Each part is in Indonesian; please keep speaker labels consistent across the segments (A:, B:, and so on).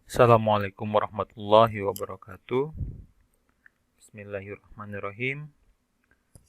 A: Assalamualaikum warahmatullahi wabarakatuh. Bismillahirrahmanirrahim.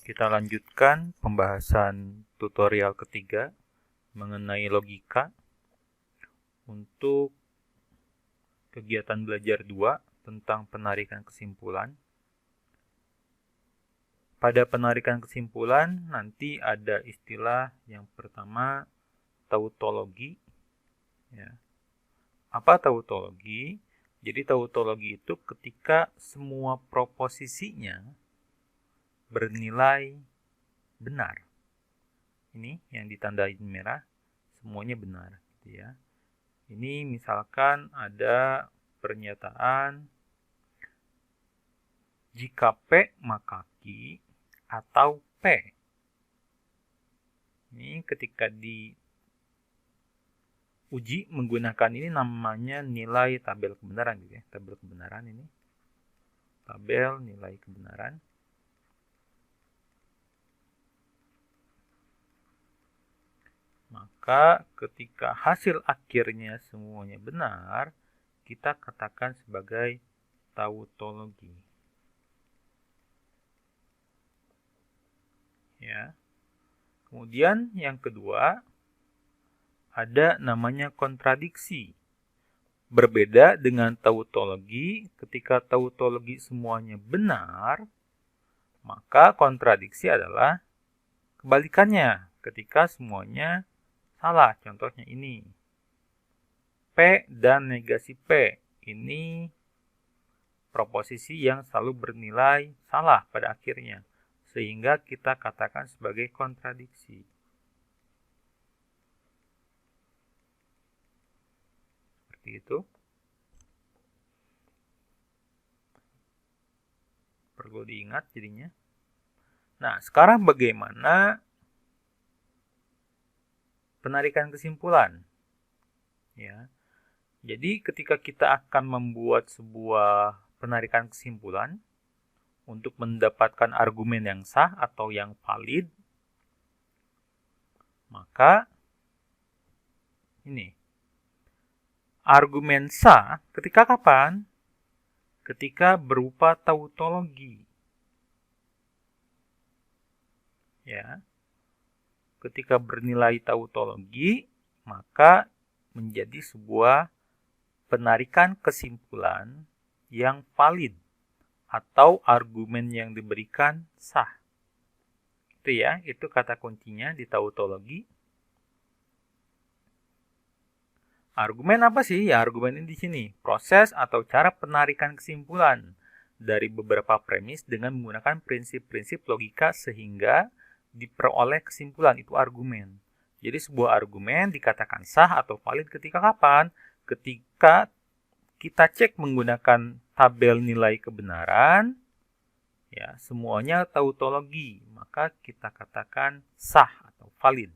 A: Kita lanjutkan pembahasan tutorial ketiga mengenai logika untuk kegiatan belajar 2 tentang penarikan kesimpulan. Pada penarikan kesimpulan nanti ada istilah yang pertama tautologi. Ya. Apa tautologi? Jadi tautologi itu ketika semua proposisinya bernilai benar. Ini yang ditandain merah, semuanya benar, gitu ya. Ini misalkan ada pernyataan jika P maka Q atau P. Ini ketika diuji menggunakan ini namanya nilai tabel kebenaran, gitu ya. Tabel kebenaran ini. Tabel nilai kebenaran. Maka ketika hasil akhirnya semuanya benar, kita katakan sebagai tautologi. Ya. Kemudian yang kedua, ada namanya kontradiksi. Berbeda dengan tautologi, ketika tautologi semuanya benar, maka kontradiksi adalah kebalikannya, ketika semuanya salah. Contohnya ini. P dan negasi P. Ini proposisi yang selalu bernilai salah pada akhirnya. Sehingga kita katakan sebagai kontradiksi. Seperti itu. Perlu diingat jadinya. Nah, sekarang bagaimana penarikan kesimpulan? Ya. Jadi ketika kita akan membuat sebuah penarikan kesimpulan untuk mendapatkan argumen yang sah atau yang valid, maka ini argumen sah ketika kapan? Ketika berupa tautologi. Ya. Ketika bernilai tautologi, maka menjadi sebuah penarikan kesimpulan yang valid atau argumen yang diberikan sah. Itu ya, itu kata kuncinya di tautologi. Argumen apa sih? Ya, argumen ini di sini. Proses atau cara penarikan kesimpulan dari beberapa premis dengan menggunakan prinsip-prinsip logika sehingga diperoleh kesimpulan. Itu argumen. Jadi sebuah argumen dikatakan sah atau valid ketika kapan? Ketika kita cek menggunakan tabel nilai kebenaran, ya, semuanya tautologi, maka kita katakan sah atau valid.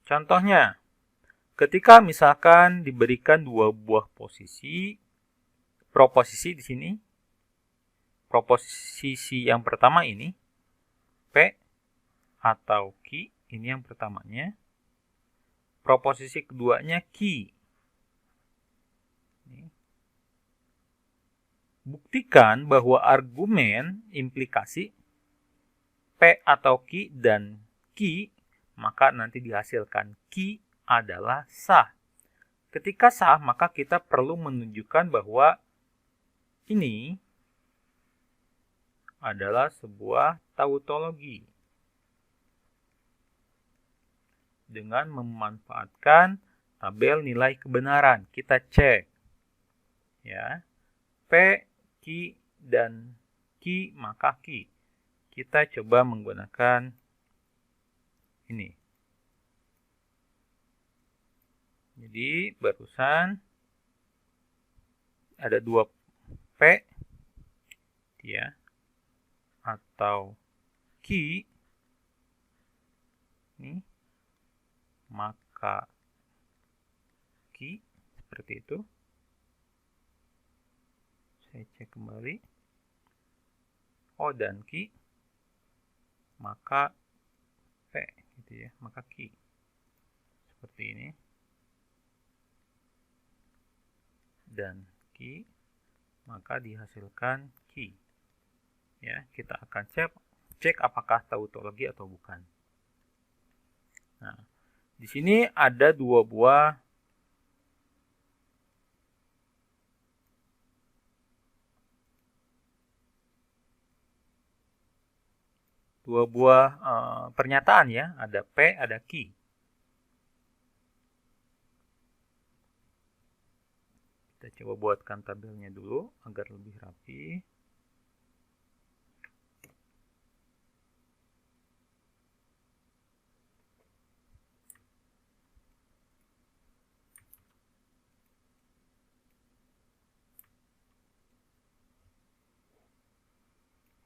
A: Contohnya, ketika misalkan diberikan dua buah proposisi di sini, proposisi yang pertama ini, P atau Q, ini yang pertamanya. Proposisi keduanya Q. Buktikan bahwa argumen implikasi P atau Q dan Q, maka nanti dihasilkan Q adalah sah. Ketika sah, maka kita perlu menunjukkan bahwa ini adalah sebuah tautologi dengan memanfaatkan tabel nilai kebenaran. Kita cek, ya, P, Q, dan Q maka Q. Kita coba menggunakan ini. Jadi barusan ada dua P, ya, atau Q, ini, maka Q, seperti itu. Saya cek kembali. O dan Q, maka P, gitu ya, maka Q. Seperti ini. dan key, maka dihasilkan key. Ya, kita akan cek apakah tautologi atau bukan. Nah, di sini ada dua buah pernyataan ya, ada P, ada key. Kita coba buatkan tabelnya dulu agar lebih rapi.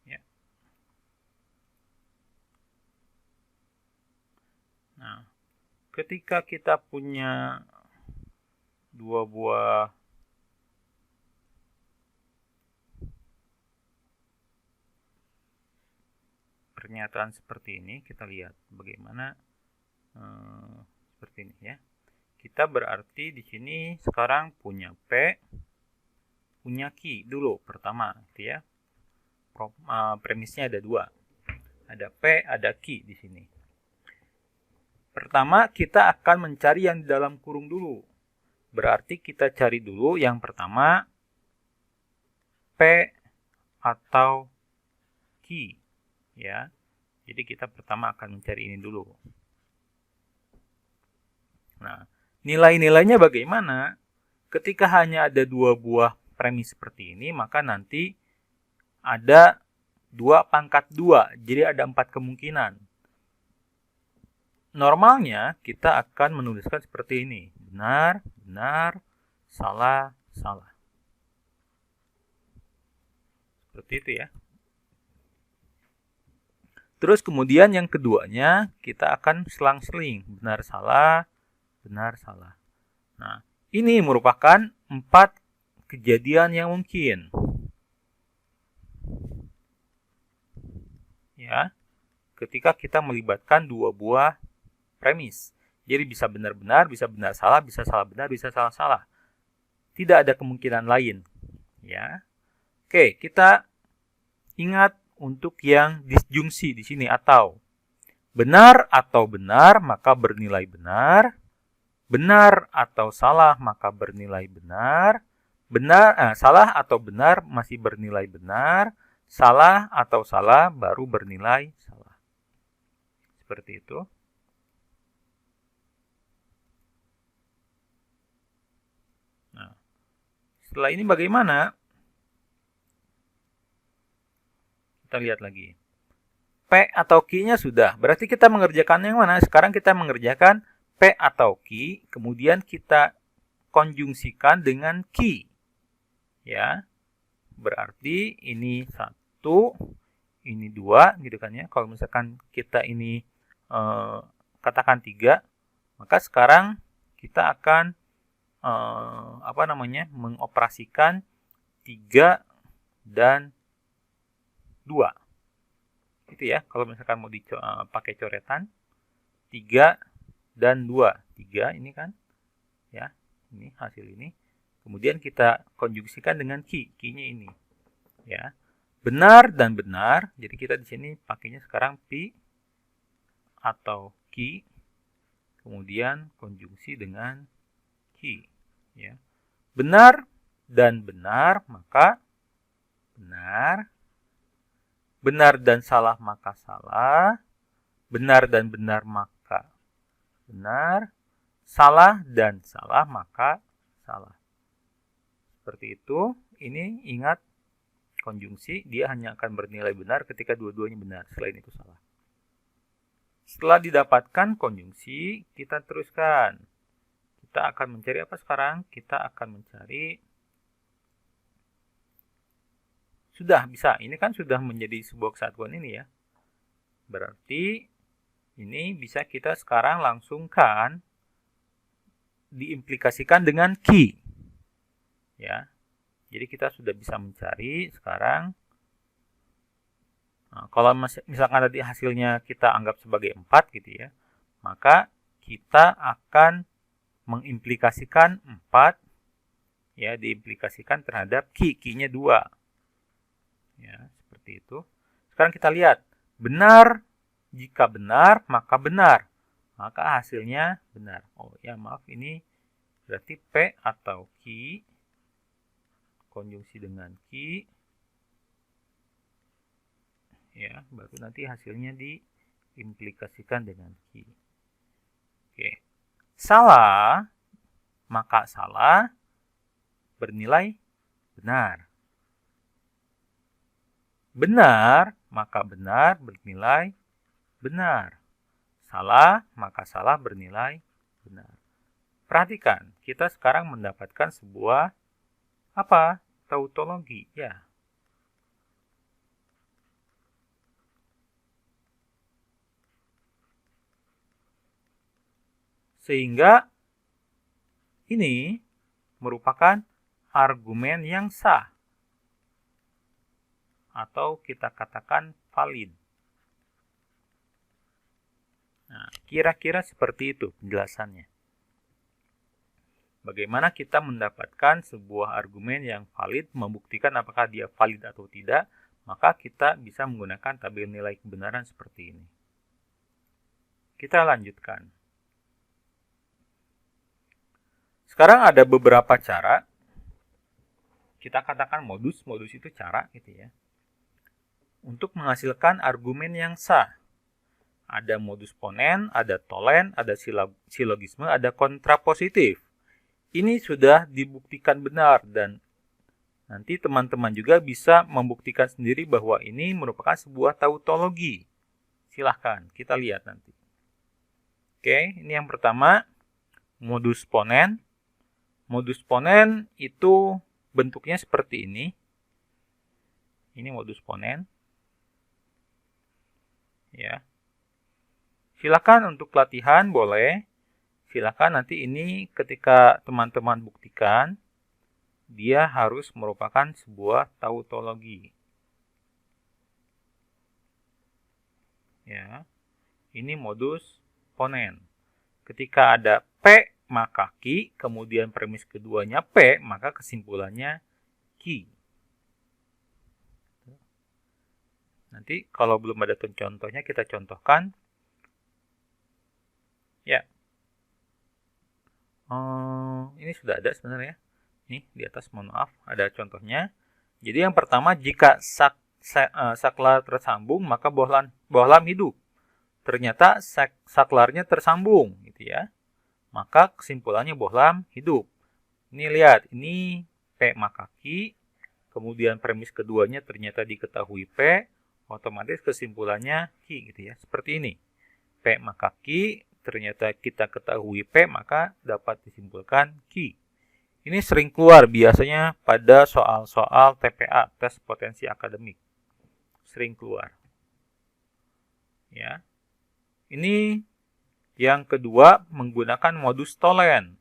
A: Ya. Nah, ketika kita punya dua buah pernyataan seperti ini, kita lihat bagaimana seperti ini ya. Kita berarti di sini sekarang punya P, punya key dulu pertama, gitu ya. Premisnya ada dua, ada P, ada key di sini. Pertama kita akan mencari yang di dalam kurung dulu. Berarti kita cari dulu yang pertama P atau key. Ya, jadi kita pertama akan mencari ini dulu. Nah, nilai-nilainya bagaimana? Ketika hanya ada dua buah premis seperti ini, maka nanti ada 2 pangkat 2, jadi ada 4 kemungkinan. Normalnya kita akan menuliskan seperti ini, benar, benar, salah, salah. Seperti itu ya. Terus kemudian yang keduanya kita akan selang-seling, benar salah, benar salah. Nah, ini merupakan 4 kejadian yang mungkin. Ya, ketika kita melibatkan dua buah premis. Jadi bisa benar-benar, bisa benar salah, bisa salah benar, bisa salah salah. Tidak ada kemungkinan lain. Ya. Oke, kita ingat untuk yang disjungsi di sini atau benar atau benar maka bernilai benar, benar atau salah maka bernilai benar, salah atau benar masih bernilai benar, salah atau salah baru bernilai salah. Seperti itu. Nah, setelah ini bagaimana? Kita lihat lagi. P atau key-nya sudah. Berarti kita mengerjakan yang mana? Sekarang kita mengerjakan P atau key, kemudian kita konjungsikan dengan key. Ya. Berarti ini 1, ini 2, gitu kan ya. Kalau misalkan kita ini katakan 3, maka sekarang kita akan mengoperasikan 3 dan 2. Gitu ya. Kalau misalkan mau pakai coretan 3 dan 2. 3 ini kan. Ya. Ini hasil ini. Kemudian kita konjungsikan dengan key. Key-nya ini. Ya. Benar dan benar. Jadi kita di sini pakainya sekarang P atau key. Kemudian konjungsi dengan key. Ya. Benar dan benar maka benar. Benar dan salah maka salah. Benar dan benar maka benar. Salah dan salah maka salah. Seperti itu. Ini ingat konjungsi. Dia hanya akan bernilai benar ketika dua-duanya benar. Selain itu salah. Setelah didapatkan konjungsi, kita teruskan. Kita akan mencari apa sekarang? Kita akan mencari sudah bisa. Ini kan sudah menjadi sebuah kesatuan ini ya. Berarti ini bisa kita sekarang langsungkan diimplikasikan dengan key. Ya. Jadi kita sudah bisa mencari sekarang. Nah, kalau misalkan tadi hasilnya kita anggap sebagai 4 gitu ya. Maka kita akan mengimplikasikan 4 ya, diimplikasikan terhadap ki. Ki-nya 2. Ya, seperti itu. Sekarang kita lihat. Benar, jika benar, maka benar. Maka hasilnya benar. Oh ya, maaf, ini berarti P atau ki konjungsi dengan ki. Ya, baru nanti hasilnya diimplikasikan dengan ki. Oke. Salah, maka salah bernilai benar. Benar, maka benar bernilai benar. Salah, maka salah bernilai benar. Perhatikan, kita sekarang mendapatkan sebuah apa? Tautologi, ya. Sehingga ini merupakan argumen yang sah. Atau kita katakan valid. Nah, kira-kira seperti itu penjelasannya. Bagaimana kita mendapatkan sebuah argumen yang valid, membuktikan apakah dia valid atau tidak, maka kita bisa menggunakan tabel nilai kebenaran seperti ini. Kita lanjutkan. Sekarang ada beberapa cara. Kita katakan modus itu cara gitu ya. Untuk menghasilkan argumen yang sah. Ada modus ponen, ada tolen, ada silogisme, ada kontrapositif. Ini sudah dibuktikan benar dan nanti teman-teman juga bisa membuktikan sendiri bahwa ini merupakan sebuah tautologi. Silahkan, kita lihat nanti. Oke, ini yang pertama, modus ponen. Modus ponen itu bentuknya seperti ini. Ini modus ponen. Ya. Silakan untuk latihan boleh. Silakan nanti ini ketika teman-teman buktikan, dia harus merupakan sebuah tautologi. Ya. Ini modus ponen. Ketika ada P maka ki, kemudian premis keduanya P, maka kesimpulannya ki. Nanti kalau belum ada contohnya kita contohkan. Ya. Ini sudah ada sebenarnya. Nih di atas, mohon maaf, ada contohnya. Jadi yang pertama, jika saklar tersambung maka bohlam hidup. Ternyata saklarnya tersambung gitu ya. Maka kesimpulannya bohlam hidup. Ini lihat, ini P maka ki, kemudian premis keduanya ternyata diketahui P, otomatis kesimpulannya ki gitu ya. Seperti ini. P maka ki, ternyata kita ketahui P, maka dapat disimpulkan ki. Ini sering keluar biasanya pada soal-soal TPA, tes potensi akademik. Sering keluar. Ya. Ini yang kedua menggunakan modus tolen.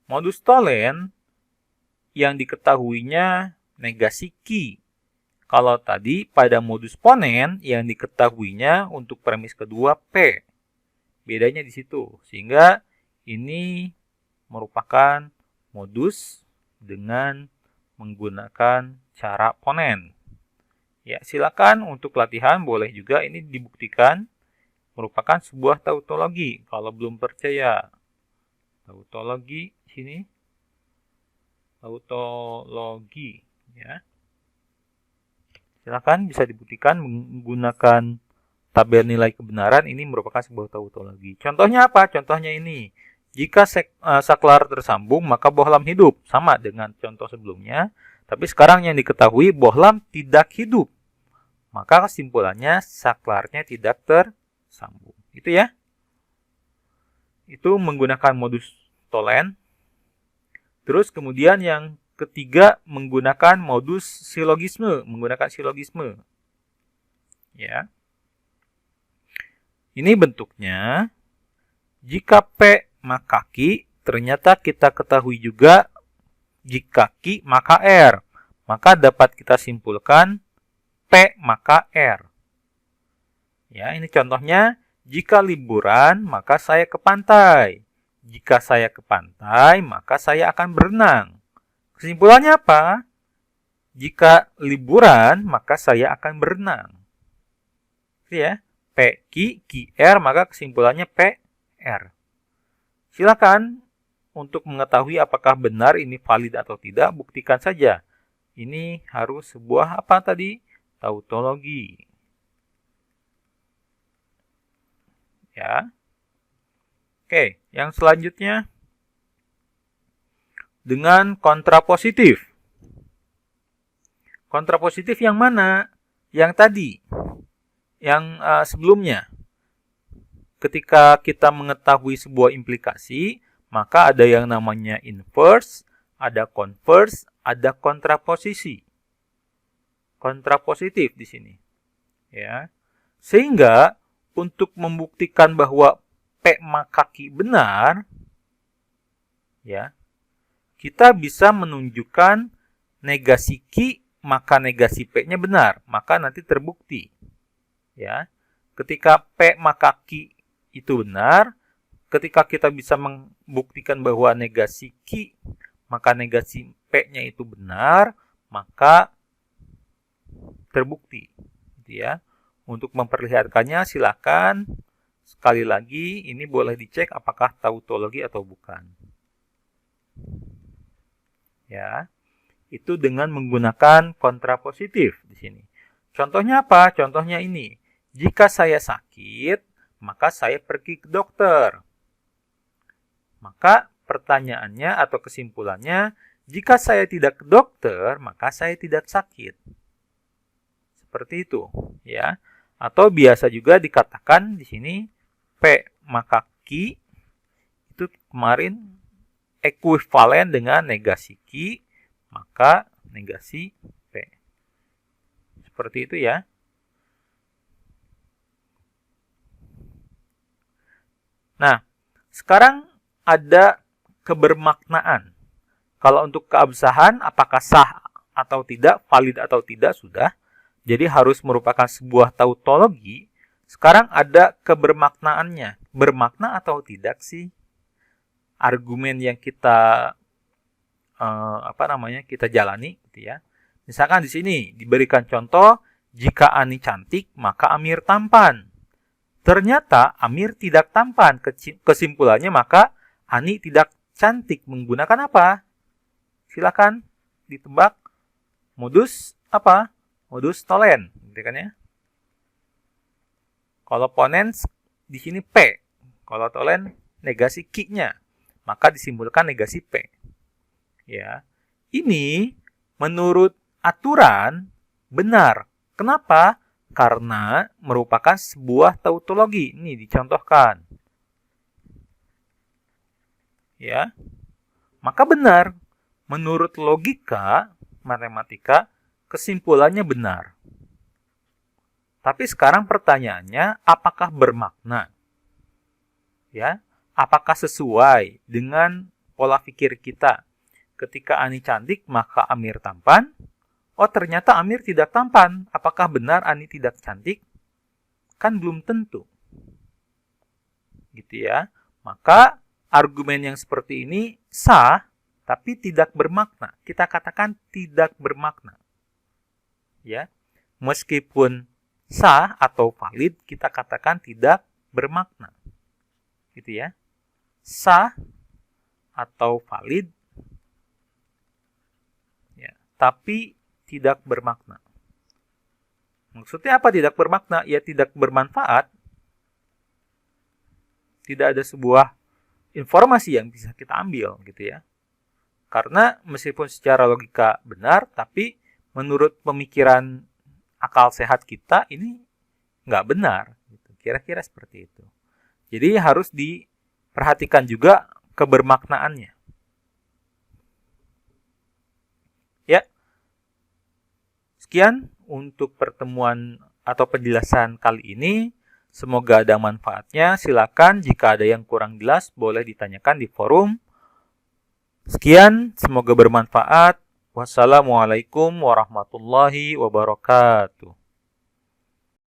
A: Modus tolen yang diketahuinya negasi ki. Kalau tadi pada modus ponen yang diketahuinya untuk premis kedua P. Bedanya di situ. Sehingga ini merupakan modus dengan menggunakan cara ponen. Ya, silakan untuk latihan boleh juga ini dibuktikan merupakan sebuah tautologi. Kalau belum percaya, tautologi sini, tautologi, ya. Silakan bisa dibuktikan menggunakan tabel nilai kebenaran. Ini merupakan sebuah tautologi. Contohnya apa? Contohnya ini. Jika saklar tersambung, maka bohlam hidup. Sama dengan contoh sebelumnya. Tapi sekarang yang diketahui bohlam tidak hidup. Maka kesimpulannya saklarnya tidak tersambung. Itu ya. Itu menggunakan modus tolen. Terus kemudian yang ketiga menggunakan modus silogisme. Menggunakan silogisme. Ya. Ini bentuknya. Jika P maka ki, ternyata kita ketahui juga jika ki maka R. Maka dapat kita simpulkan P maka R. Ya, ini contohnya, jika liburan maka saya ke pantai. Jika saya ke pantai maka saya akan berenang. Kesimpulannya apa? Jika liburan, maka saya akan berenang. Ya, PQ, QR, maka kesimpulannya PR. Silakan untuk mengetahui apakah benar ini valid atau tidak, buktikan saja. Ini harus sebuah apa tadi? Tautologi. Ya. Oke, yang selanjutnya dengan kontrapositif. Kontrapositif yang mana? Yang tadi, yang sebelumnya. Ketika kita mengetahui sebuah implikasi, maka ada yang namanya inverse, ada converse, ada kontraposisi. Kontrapositif di sini. Ya. Sehingga untuk membuktikan bahwa P maka Q benar, ya, kita bisa menunjukkan negasi Q maka negasi P-nya benar, maka nanti terbukti. Ya. Ketika P maka Q itu benar, ketika kita bisa membuktikan bahwa negasi Q maka negasi P-nya itu benar, maka terbukti. Gitu ya. Untuk memperlihatkannya silakan sekali lagi ini boleh dicek apakah tautologi atau bukan. Ya. Itu dengan menggunakan kontrapositif di sini. Contohnya apa? Contohnya ini. Jika saya sakit, maka saya pergi ke dokter. Maka pertanyaannya atau kesimpulannya, jika saya tidak ke dokter, maka saya tidak sakit. Seperti itu, ya. Atau biasa juga dikatakan di sini P maka Q itu kemarin ekuivalen dengan negasi Q maka negasi P. Seperti itu ya. Nah, sekarang ada kebermaknaan. Kalau untuk keabsahan, apakah sah atau tidak, valid atau tidak, sudah. Jadi harus merupakan sebuah tautologi. Sekarang ada kebermaknaannya. Bermakna atau tidak sih? Argumen yang kita kita jalani gitu ya. Misalkan di sini diberikan contoh, jika Ani cantik maka Amir tampan. Ternyata Amir tidak tampan. Kesimpulannya maka Ani tidak cantik. Menggunakan apa? Silakan ditebak. Modus apa? Modus tollens, gitu kan ya. Kalau ponens di sini P. Kalau tollens negasi Q-nya, maka disimpulkan negasi P. Ya. Ini menurut aturan benar. Kenapa? Karena merupakan sebuah tautologi. Ini dicontohkan. Ya. Maka benar. Menurut logika matematika, kesimpulannya benar. Tapi sekarang pertanyaannya, apakah bermakna? Ya, apakah sesuai dengan pola pikir kita? Ketika Ani cantik, maka Amir tampan. Oh, ternyata Amir tidak tampan. Apakah benar Ani tidak cantik? Kan belum tentu. Gitu ya. Maka argumen yang seperti ini sah, tapi tidak bermakna. Kita katakan tidak bermakna. Ya. Meskipun sah atau valid, kita katakan tidak bermakna. Gitu ya. Sah atau valid, ya, tapi tidak bermakna. Maksudnya apa tidak bermakna? Ya tidak bermanfaat. Tidak ada sebuah informasi yang bisa kita ambil gitu ya. Karena meskipun secara logika benar, tapi menurut pemikiran akal sehat kita ini nggak benar. Gitu. Kira-kira seperti itu. Jadi harus diperhatikan juga kebermaknaannya. Ya, sekian untuk pertemuan atau penjelasan kali ini. Semoga ada manfaatnya. Silakan jika ada yang kurang jelas boleh ditanyakan di forum. Sekian, semoga bermanfaat. Wassalamualaikum warahmatullahi wabarakatuh.